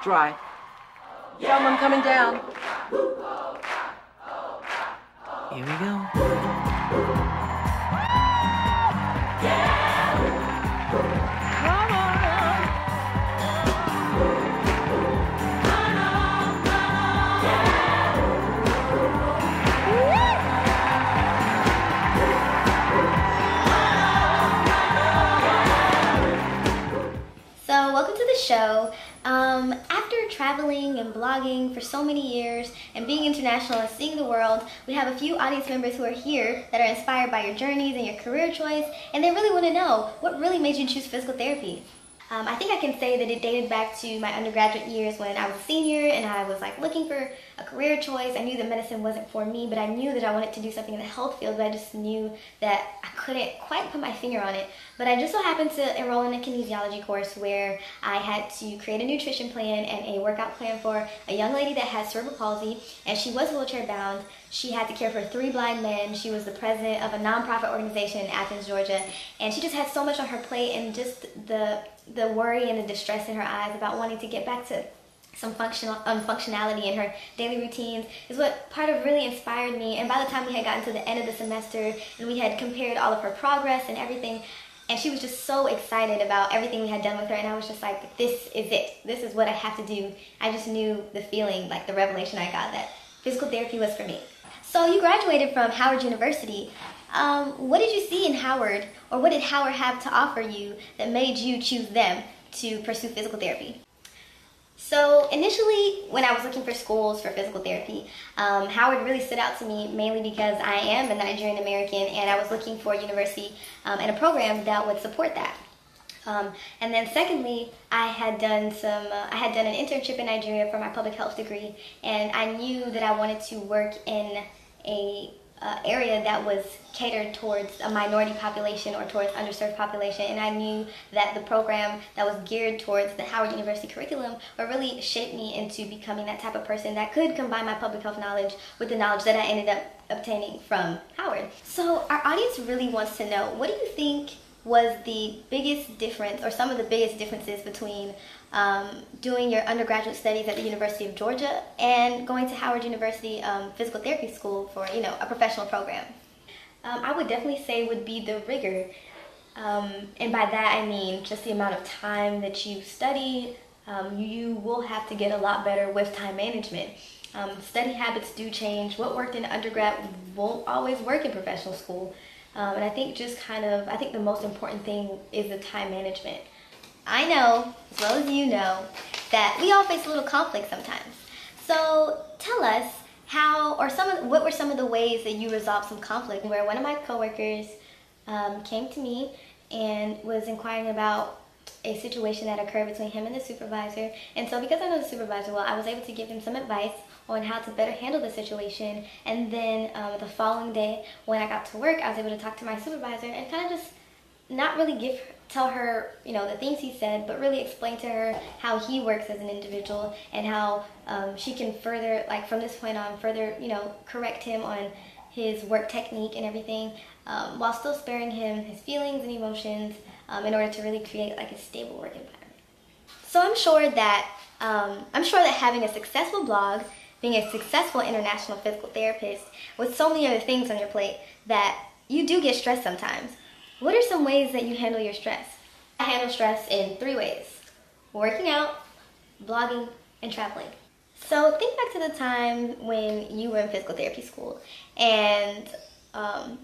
dry. Someone coming down. Here we go. So welcome to the show. After traveling and blogging for so many years and being international and seeing the world, we have a few audience members who are here that are inspired by your journeys and your career choice, and they really want to know what really made you choose physical therapy. I think I can say that it dated back to my undergraduate years when I was a senior and I was like looking for a career choice. I knew that medicine wasn't for me, but I knew that I wanted to do something in the health field, but I just knew that I couldn't quite put my finger on it. But I just so happened to enroll in a kinesiology course where I had to create a nutrition plan and a workout plan for a young lady that has cerebral palsy, and she was wheelchair bound. She had to care for 3 blind men. She was the president of a nonprofit organization in Athens, Georgia, and she just had so much on her plate, and just the worry and the distress in her eyes about wanting to get back to some functionality in her daily routines is what part of really inspired me. And by the time we had gotten to the end of the semester and we had compared all of her progress and everything, and she was just so excited about everything we had done with her, and I was just like, this is it. This is what I have to do. I just knew the feeling, like the revelation I got, that physical therapy was for me. So you graduated from Howard University. What did you see in Howard, or what did Howard have to offer you that made you choose them to pursue physical therapy? So initially, when I was looking for schools for physical therapy, Howard really stood out to me mainly because I am a Nigerian American, and I was looking for a university and a program that would support that. And then secondly, I had done an internship in Nigeria for my public health degree, and I knew that I wanted to work in a area that was catered towards a minority population or towards underserved population, and I knew that the program that was geared towards the Howard University curriculum would really shape me into becoming that type of person that could combine my public health knowledge with the knowledge that I ended up obtaining from Howard. So our audience really wants to know, what do you think was the biggest difference, or some of the biggest differences between doing your undergraduate studies at the University of Georgia and going to Howard University Physical Therapy School for, a professional program? I would definitely say would be the rigor. And by that I mean just the amount of time that you study. You will have to get a lot better with time management. Study habits do change. What worked in undergrad won't always work in professional school. And I think I think the most important thing is the time management. I know, as well as you know, that we all face a little conflict sometimes. So tell us what were some of the ways that you resolved some conflict, where one of my coworkers came to me and was inquiring about a situation that occurred between him and the supervisor. And so because I know the supervisor well, I was able to give him some advice on how to better handle the situation. And then the following day, when I got to work, I was able to talk to my supervisor and kind of just not really tell her, the things he said, but really explain to her how he works as an individual and how she can further, from this point on, further, correct him on his work technique and everything, while still sparing him his feelings and emotions, in order to really create a stable work environment. So I'm sure that having a successful blog, being a successful international physical therapist, with so many other things on your plate, that you do get stressed sometimes. What are some ways that you handle your stress? I handle stress in 3 ways: working out, blogging, and traveling. So think back to the time when you were in physical therapy school, and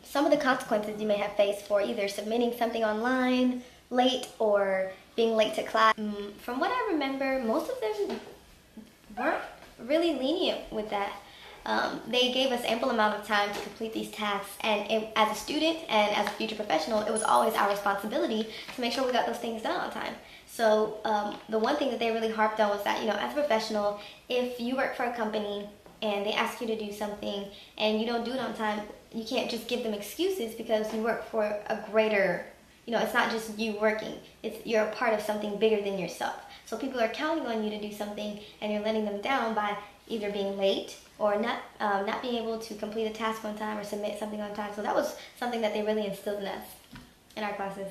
some of the consequences you may have faced for either submitting something online late or being late to class. From what I remember, most of them weren't really lenient with that. They gave us ample amount of time to complete these tasks, and as a student and as a future professional, it was always our responsibility to make sure we got those things done on time. So the one thing that they really harped on was that, as a professional, if you work for a company and they ask you to do something and you don't do it on time, you can't just give them excuses, because you work for a greater, it's not just you working, you're a part of something bigger than yourself. So people are counting on you to do something, and you're letting them down by either being late or not being able to complete a task on time or submit something on time. So that was something that they really instilled in us in our classes.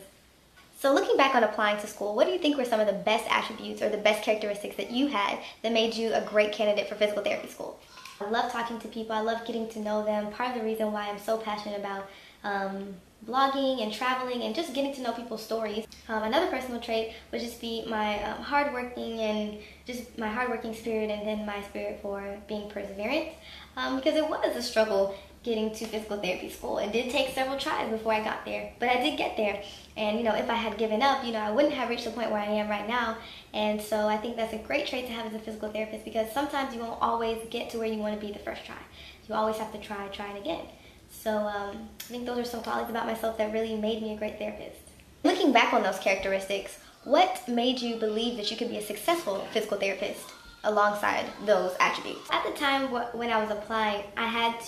So looking back on applying to school, what do you think were some of the best attributes or the best characteristics that you had that made you a great candidate for physical therapy school? I love talking to people. I love getting to know them. Part of the reason why I'm so passionate about blogging and traveling and just getting to know people's stories. Another personal trait would just be my hardworking and just my hardworking spirit, and then my spirit for being perseverant, because it was a struggle getting to physical therapy school. It did take several tries before I got there, but I did get there. And if I had given up, I wouldn't have reached the point where I am right now. And so I think that's a great trait to have as a physical therapist, because sometimes you won't always get to where you want to be the first try. You always have to try and again. So I think those are some qualities about myself that really made me a great therapist. Looking back on those characteristics, what made you believe that you could be a successful physical therapist alongside those attributes? At the time when I was applying, I had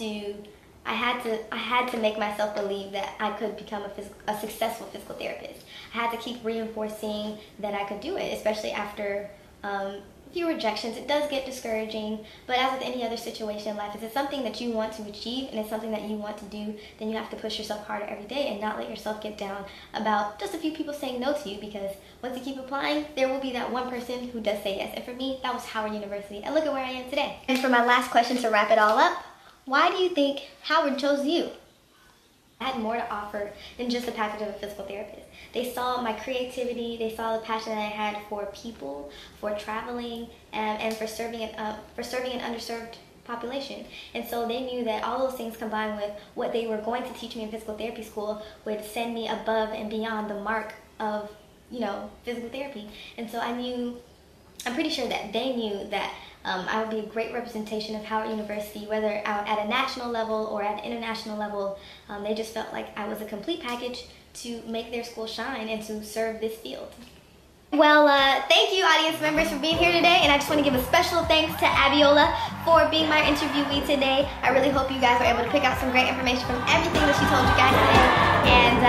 to make myself believe that I could become a successful physical therapist. I had to keep reinforcing that I could do it, especially after a few rejections. It does get discouraging, but as with any other situation in life, if it's something that you want to achieve and it's something that you want to do, then you have to push yourself harder every day and not let yourself get down about just a few people saying no to you, because once you keep applying, there will be that one person who does say yes. And for me, that was Howard University, and look at where I am today. And for my last question to wrap it all up, why do you think Howard chose you? I had more to offer than just the package of a physical therapist. They saw my creativity, they saw the passion that I had for people, for traveling, and for serving an underserved population. And so they knew that all those things combined with what they were going to teach me in physical therapy school would send me above and beyond the mark of, physical therapy. And so I'm pretty sure that they knew that I would be a great representation of Howard University, whether at a national level or at an international level. They just felt like I was a complete package to make their school shine and to serve this field. Well, thank you, audience members, for being here today, and I just want to give a special thanks to Abiola for being my interviewee today. I really hope you guys were able to pick out some great information from everything that she told you guys today, and